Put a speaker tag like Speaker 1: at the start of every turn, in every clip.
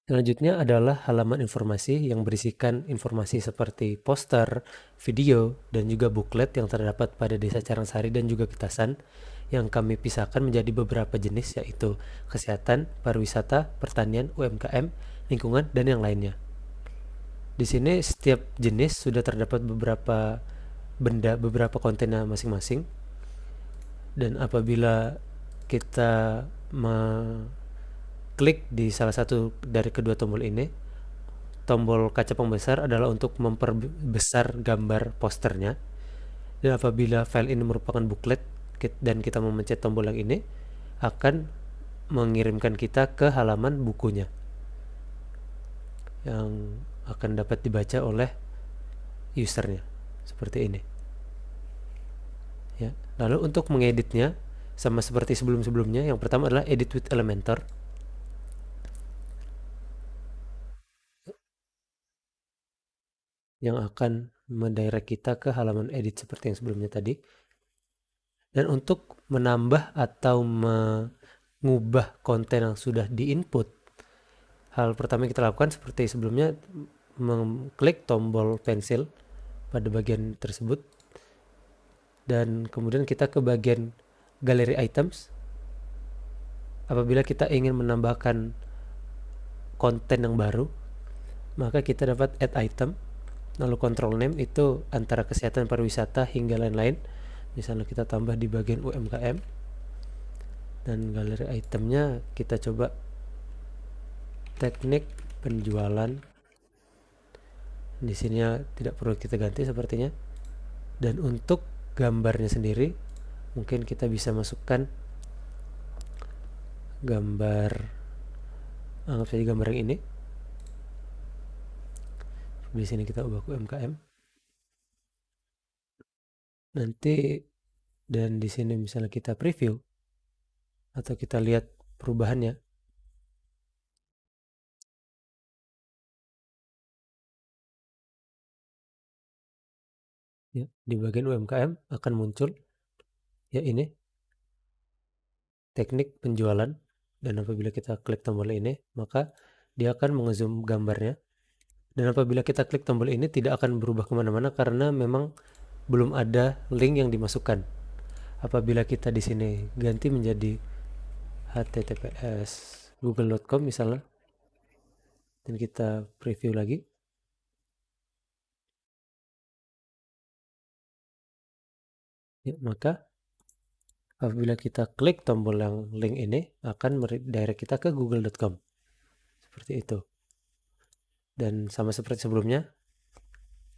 Speaker 1: Selanjutnya adalah halaman informasi yang berisikan informasi seperti poster, video, dan juga buklet yang terdapat pada Desa Carangsari dan juga Getasan yang kami pisahkan menjadi beberapa jenis, yaitu kesehatan, pariwisata, pertanian, UMKM, lingkungan, dan yang lainnya. Di sini setiap jenis sudah terdapat beberapa benda, beberapa kontennya masing-masing, dan apabila kita klik di salah satu dari kedua tombol ini, tombol kaca pembesar adalah untuk memperbesar gambar posternya, dan apabila file ini merupakan buklet dan kita memencet tombol yang ini, akan mengirimkan kita ke halaman bukunya yang akan dapat dibaca oleh usernya seperti ini ya. Lalu untuk mengeditnya sama seperti sebelum-sebelumnya, yang pertama adalah edit with Elementor yang akan mendirect kita ke halaman edit seperti yang sebelumnya tadi. Dan untuk menambah atau mengubah konten yang sudah diinput, hal pertama yang kita lakukan seperti sebelumnya, mengklik tombol pensil pada bagian tersebut, dan kemudian kita ke bagian galeri items. Apabila kita ingin menambahkan konten yang baru, maka kita dapat add item, lalu control name itu antara kesehatan, pariwisata, hingga lain-lain. Misalnya kita tambah di bagian UMKM, dan galeri itemnya kita coba teknik penjualan. Di sini tidak perlu kita ganti sepertinya. Dan untuk gambarnya sendiri, mungkin kita bisa masukkan gambar, anggap saja gambar yang ini. Di sini kita ubah ke UMKM. Nanti, dan di sini misalnya kita preview atau kita lihat perubahannya. Ya, di bagian UMKM akan muncul ya ini teknik penjualan, dan apabila kita klik tombol ini, maka dia akan mengezoom gambarnya. Dan apabila kita klik tombol ini, tidak akan berubah kemana-mana karena memang belum ada link yang dimasukkan. Apabila kita di sini ganti menjadi https google.com misalnya, dan kita preview lagi, ya, maka apabila kita klik tombol yang link ini, akan direct kita ke google.com seperti itu. Dan sama seperti sebelumnya,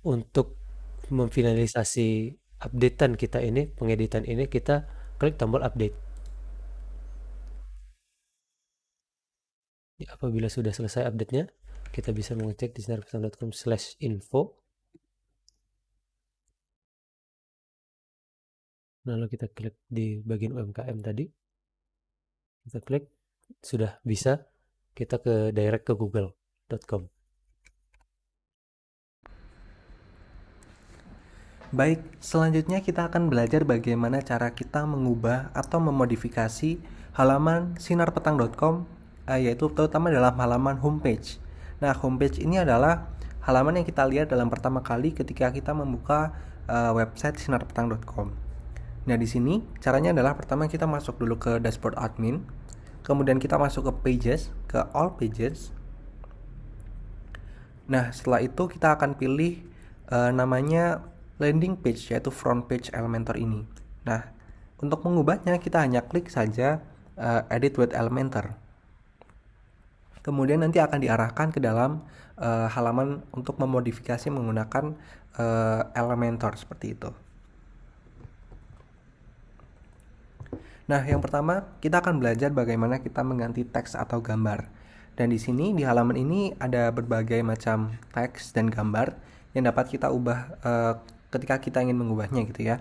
Speaker 1: untuk memfinalisasi updatean kita ini, pengeditan ini, kita klik tombol update. Ya, apabila sudah selesai update-nya, kita bisa mengecek di sinarpesan.com/info. Lalu kita klik di bagian UMKM tadi, kita klik, sudah bisa kita ke direct ke google.com.
Speaker 2: Baik, selanjutnya kita akan belajar bagaimana cara kita mengubah atau memodifikasi halaman sinarpetang.com, yaitu terutama dalam halaman homepage. Nah, homepage ini adalah halaman yang kita lihat dalam pertama kali ketika kita membuka website sinarpetang.com. Nah, di sini caranya adalah pertama kita masuk dulu ke dashboard admin, kemudian kita masuk ke pages, ke all pages. Nah, setelah itu kita akan pilih namanya landing page, yaitu front page Elementor ini. Nah, untuk mengubahnya kita hanya klik saja edit with Elementor. Kemudian nanti akan diarahkan ke dalam halaman untuk memodifikasi menggunakan Elementor seperti itu. Nah, yang pertama kita akan belajar bagaimana kita mengganti teks atau gambar. Dan di sini di halaman ini ada berbagai macam teks dan gambar yang dapat kita ubah ketika kita ingin mengubahnya gitu ya.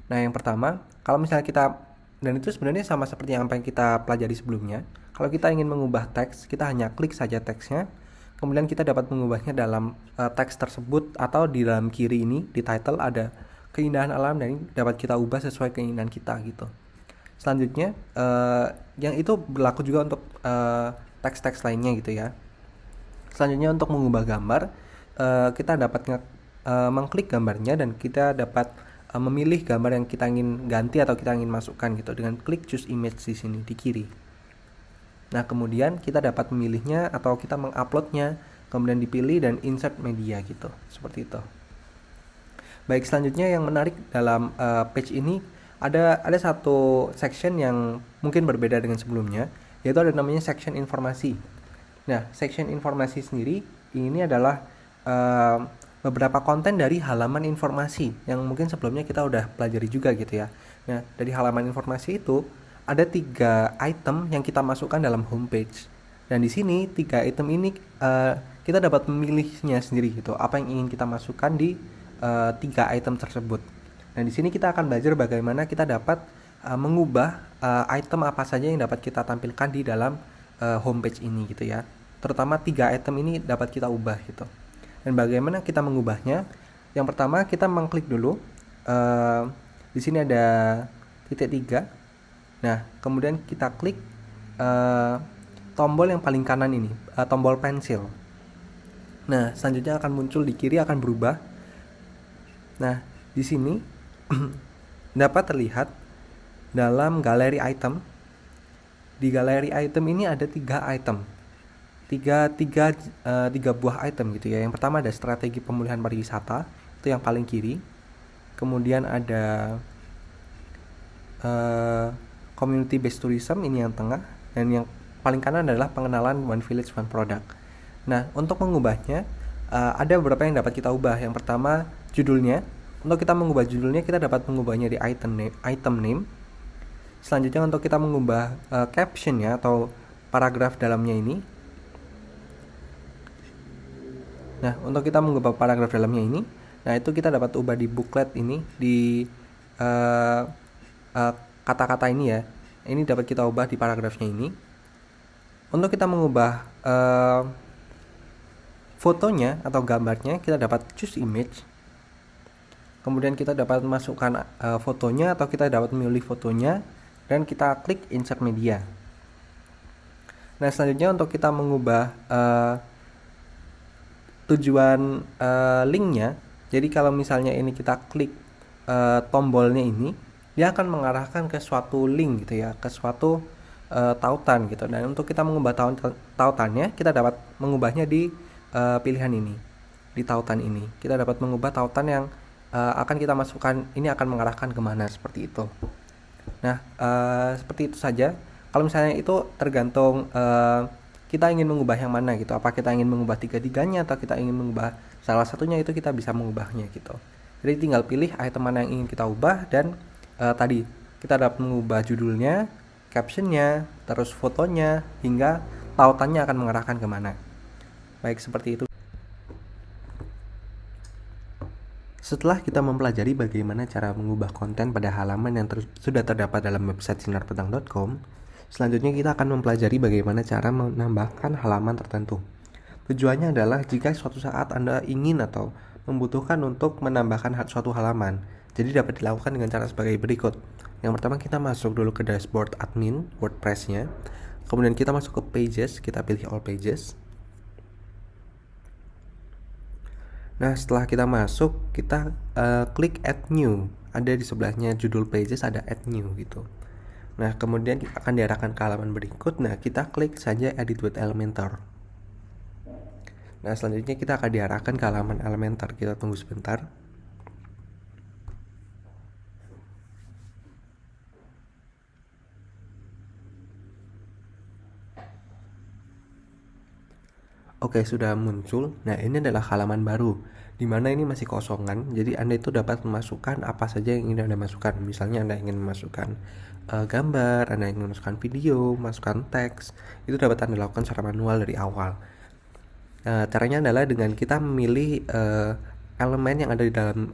Speaker 2: Nah, yang pertama, kalau misalnya kita, dan itu sebenarnya sama seperti yang kita pelajari sebelumnya. Kalau kita ingin mengubah teks, kita hanya klik saja teksnya, kemudian kita dapat mengubahnya dalam teks tersebut, atau di dalam kiri ini di title ada keindahan alam dan ini dapat kita ubah sesuai keinginan kita gitu. Selanjutnya yang itu berlaku juga untuk teks-teks lainnya gitu ya. Selanjutnya untuk mengubah gambar, kita dapat mengklik gambarnya dan kita dapat memilih gambar yang kita ingin ganti atau kita ingin masukkan gitu dengan klik choose image di sini di kiri. Nah, kemudian kita dapat memilihnya atau kita menguploadnya, kemudian dipilih dan insert media gitu, seperti itu. Baik, selanjutnya yang menarik dalam page ini ada satu section yang mungkin berbeda dengan sebelumnya, yaitu ada namanya section informasi. Nah, section informasi sendiri ini adalah beberapa konten dari halaman informasi yang mungkin sebelumnya kita udah pelajari juga gitu ya. Nah, dari halaman informasi itu ada 3 item yang kita masukkan dalam homepage. Dan di sini 3 item ini kita dapat memilihnya sendiri gitu, apa yang ingin kita masukkan di 3 item tersebut. Dan di sini kita akan belajar bagaimana kita dapat mengubah item apa saja yang dapat kita tampilkan di dalam homepage ini gitu ya. Terutama 3 item ini dapat kita ubah gitu. Dan bagaimana kita mengubahnya? Yang pertama kita mengklik dulu. Di sini ada titik 3. Nah, kemudian kita klik tombol yang paling kanan ini, tombol pensil. Nah, selanjutnya akan muncul di kiri, akan berubah. Nah, di sini dapat terlihat dalam galeri item. Di galeri item ini ada 3 item. Tiga buah item gitu ya. Yang pertama ada strategi pemulihan pariwisata, itu yang paling kiri. Kemudian ada community based tourism, ini yang tengah, dan yang paling kanan adalah pengenalan One Village One Product. Nah, untuk mengubahnya ada beberapa yang dapat kita ubah. Yang pertama judulnya. Untuk kita mengubah judulnya, kita dapat mengubahnya di item name. Selanjutnya untuk kita mengubah captionnya atau paragraf dalamnya ini. Nah, untuk kita mengubah paragraf dalamnya ini, nah itu kita dapat ubah di booklet ini, di kata-kata ini ya. Ini dapat kita ubah di paragrafnya ini. Untuk kita mengubah fotonya atau gambarnya, kita dapat choose image. Kemudian kita dapat masukkan fotonya atau kita dapat memilih fotonya dan kita klik insert media. Nah, selanjutnya untuk kita mengubah tujuan linknya. Jadi kalau misalnya ini kita klik tombolnya ini, dia akan mengarahkan ke suatu link gitu ya, ke suatu tautan gitu. Dan untuk kita mengubah tautannya, kita dapat mengubahnya di pilihan ini, di tautan ini. Kita dapat mengubah tautan yang akan kita masukkan, ini akan mengarahkan kemana, seperti itu. Nah, seperti itu saja. Kalau misalnya itu tergantung kita ingin mengubah yang mana gitu. Apa kita ingin mengubah tiga-tiganya atau kita ingin mengubah salah satunya, itu kita bisa mengubahnya gitu. Jadi tinggal pilih item mana yang ingin kita ubah dan tadi kita dapat mengubah judulnya, captionnya, terus fotonya, hingga tautannya akan mengarahkan kemana. Baik, seperti itu. Setelah kita mempelajari bagaimana cara mengubah konten pada halaman yang sudah terdapat dalam website sinarpetang.com, selanjutnya kita akan mempelajari bagaimana cara menambahkan halaman tertentu. Tujuannya adalah jika suatu saat Anda ingin atau membutuhkan untuk menambahkan suatu halaman, jadi dapat dilakukan dengan cara sebagai berikut. Yang pertama, kita masuk dulu ke dashboard admin WordPress-nya. Kemudian kita masuk ke pages, kita pilih all pages. Nah, setelah kita masuk, kita klik add new. Ada di sebelahnya judul pages, ada add new gitu. Nah, kemudian kita akan diarahkan ke halaman berikut. Nah, kita klik saja edit with Elementor. Nah, selanjutnya kita akan diarahkan ke halaman Elementor. Kita tunggu sebentar. Oke, sudah muncul. Nah, ini adalah halaman baru, di mana ini masih kosongan. Jadi Anda itu dapat memasukkan apa saja yang ingin Anda masukkan. Misalnya Anda ingin memasukkan gambar, Anda ingin memasukkan video, masukkan teks. Itu dapat Anda lakukan secara manual dari awal. Caranya adalah dengan kita memilih elemen yang ada di dalam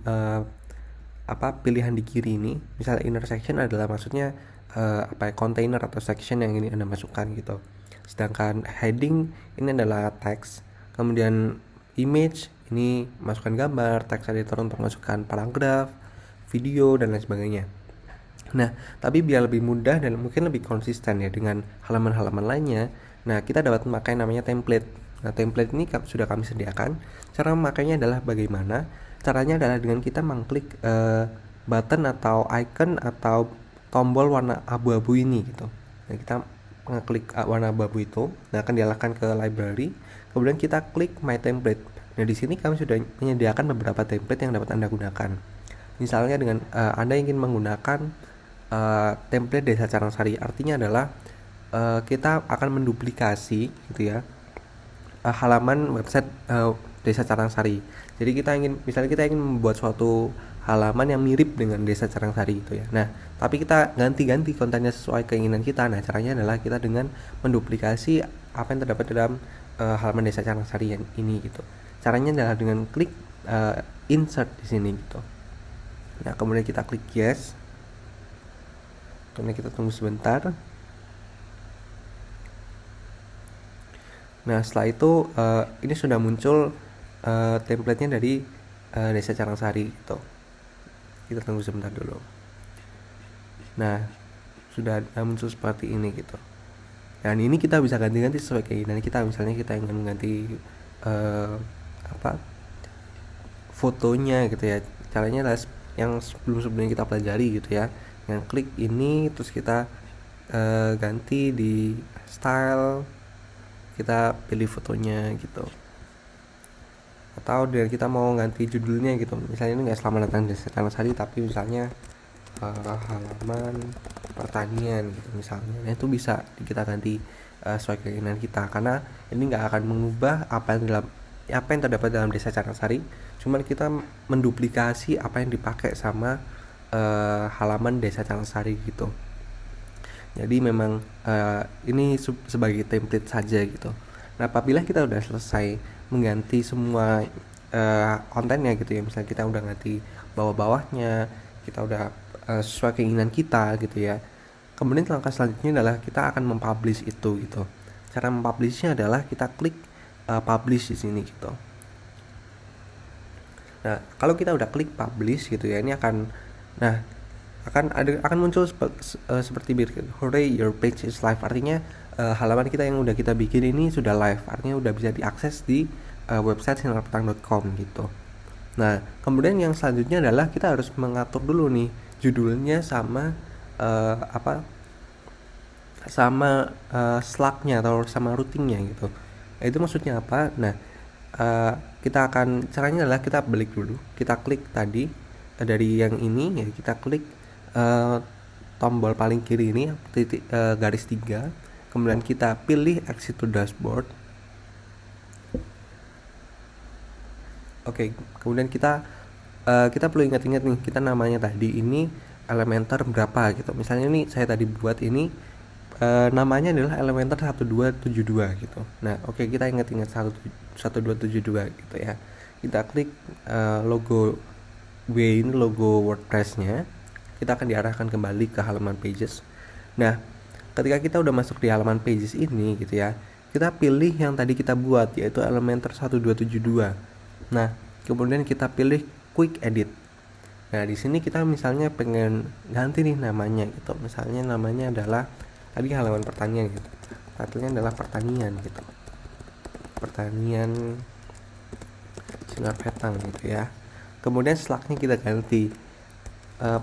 Speaker 2: pilihan di kiri ini. Misalnya inner section adalah maksudnya container atau section yang ingin Anda masukkan gitu. Sedangkan heading ini adalah teks. Kemudian image ini masukkan gambar, text editor untuk masukkan paragraf. video dan lain sebagainya. Nah, tapi biar lebih mudah dan mungkin lebih konsisten ya dengan halaman-halaman lainnya, nah kita dapat memakai namanya template. Nah, template ini sudah kami sediakan. Cara memakainya adalah bagaimana? Caranya adalah dengan kita mengklik button atau icon atau tombol warna abu-abu ini gitu. Nah, kita mengklik warna abu-abu itu, nah akan diarahkan ke library. Kemudian kita klik my template. Nah, di sini kami sudah menyediakan beberapa template yang dapat Anda gunakan. Misalnya dengan Anda ingin menggunakan template Desa Carangsari, artinya adalah kita akan menduplikasi gitu ya halaman website Desa Carangsari. Jadi misalnya kita ingin membuat suatu halaman yang mirip dengan Desa Carangsari gitu ya. Nah, tapi kita ganti-ganti kontennya sesuai keinginan kita. Nah, caranya adalah kita dengan menduplikasi apa yang terdapat dalam halaman Desa Carangsari yang ini gitu. Caranya adalah dengan klik insert di sini gitu. Nah, kemudian kita klik yes. Kemudian kita tunggu sebentar. Nah, setelah itu ini sudah muncul template-nya dari Desa Carangsari gitu. Kita tunggu sebentar dulu. Nah, sudah muncul seperti ini gitu. Dan ini kita bisa ganti-ganti sesuai keinginan kita. Misalnya kita ingin mengganti fotonya gitu ya. Caranya adalah yang sebelumnya kita pelajari gitu ya. Yang klik ini terus kita ganti di style, kita pilih fotonya gitu. Atau dengan kita mau ganti judulnya gitu, misalnya ini nggak Selamat Datang Desa Carangsari tapi misalnya halaman pertanian gitu misalnya. Nah, itu bisa kita ganti sesuai keinginan kita, karena ini nggak akan mengubah apa yang terdapat dalam Desa Carangsari, cuman kita menduplikasi apa yang dipakai sama halaman Desa Carangsari gitu. Jadi memang ini sebagai template saja gitu. Nah, apabila kita udah selesai mengganti semua kontennya gitu ya, misalnya kita udah ganti bawah-bawahnya, kita udah sesuai keinginan kita gitu ya. Kemudian langkah selanjutnya adalah kita akan mempublish itu gitu. Cara mempublishnya adalah kita klik publish di sini gitu. Nah, kalau kita udah klik publish gitu ya, ini akan muncul seperti berikut. Hooray, your page is live. Artinya halaman kita yang udah kita bikin ini sudah live. Artinya udah bisa diakses di website sinarpetang.com gitu. Nah, kemudian yang selanjutnya adalah kita harus mengatur dulu nih judulnya sama slug-nya atau sama routingnya gitu. Nah, itu maksudnya apa? Nah, caranya adalah kita balik dulu. Kita klik tadi dari yang ini ya, kita klik tombol paling kiri ini garis 3, kemudian kita pilih exit to dashboard. Oke, kemudian kita perlu ingat-ingat nih, kita namanya tadi ini Elementor berapa gitu. Misalnya ini saya tadi buat ini namanya adalah Elementor 1272 gitu. Nah, oke, kita ingat-ingat 1272 gitu ya. Kita klik logo W ini, logo WordPress-nya. Kita akan diarahkan kembali ke halaman pages. Nah, ketika kita udah masuk di halaman pages ini gitu ya, kita pilih yang tadi kita buat, yaitu Elementor 1272. Nah, kemudian kita pilih quick edit. Nah, di sini kita misalnya pengen ganti nih namanya gitu. Misalnya namanya adalah tadi halaman pertanian gitu. Title-nya adalah pertanian gitu. Pertanian Sinar Petang gitu ya. Kemudian slug-nya kita ganti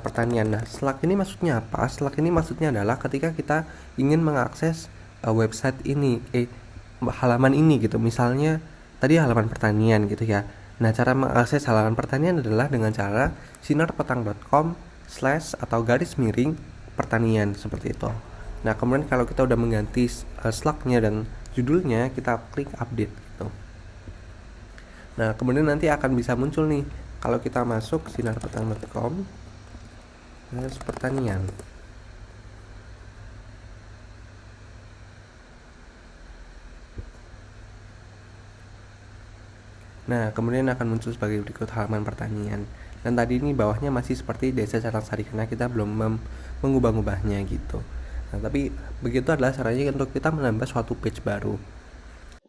Speaker 2: pertanian. Nah, slug ini maksudnya apa? Slug ini maksudnya adalah ketika kita ingin mengakses website ini, halaman ini gitu. Misalnya tadi halaman pertanian gitu ya. Nah, cara mengakses halaman pertanian adalah dengan cara sinarpetang.com/ atau garis miring pertanian seperti itu. Nah, kemudian kalau kita udah mengganti slug-nya dan judulnya, kita klik update gitu. Nah, kemudian nanti akan bisa muncul nih kalau kita masuk sinarpetang.com pertanian. Nah, kemudian akan muncul sebagai berikut halaman pertanian. Dan tadi ini bawahnya masih seperti Desa Carangsari karena kita belum mengubah-ubahnya gitu. Nah, tapi begitu adalah caranya untuk kita menambah suatu page baru.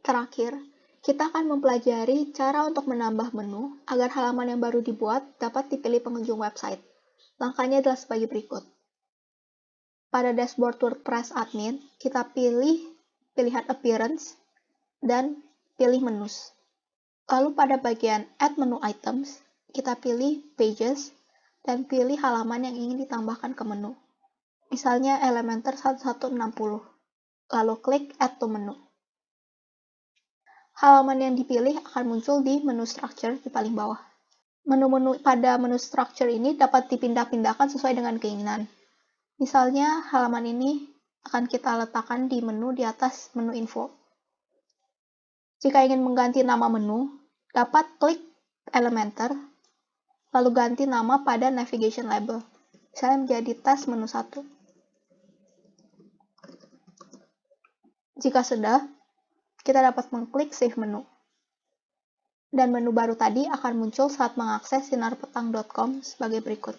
Speaker 3: Terakhir, kita akan mempelajari cara untuk menambah menu agar halaman yang baru dibuat dapat dipilih pengunjung website. Langkahnya adalah sebagai berikut. Pada dashboard WordPress admin, kita pilih pilihan Appearance dan pilih Menus. Lalu pada bagian Add Menu Items, kita pilih Pages dan pilih halaman yang ingin ditambahkan ke menu. Misalnya Elementor 1160. Lalu klik Add to Menu. Halaman yang dipilih akan muncul di menu Structure di paling bawah. Menu-menu pada menu Structure ini dapat dipindah-pindahkan sesuai dengan keinginan. Misalnya, halaman ini akan kita letakkan di menu di atas menu Info. Jika ingin mengganti nama menu, dapat klik Elementor, lalu ganti nama pada Navigation Label. Misalnya menjadi Tes Menu 1. Jika sudah, kita dapat mengklik Save Menu. Dan menu baru tadi akan muncul saat mengakses sinarpetang.com sebagai berikut.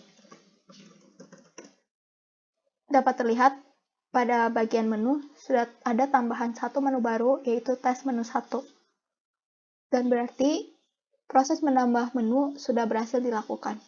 Speaker 3: Dapat terlihat pada bagian menu sudah ada tambahan satu menu baru, yaitu Tes Menu 1. Dan berarti proses menambah menu sudah berhasil dilakukan.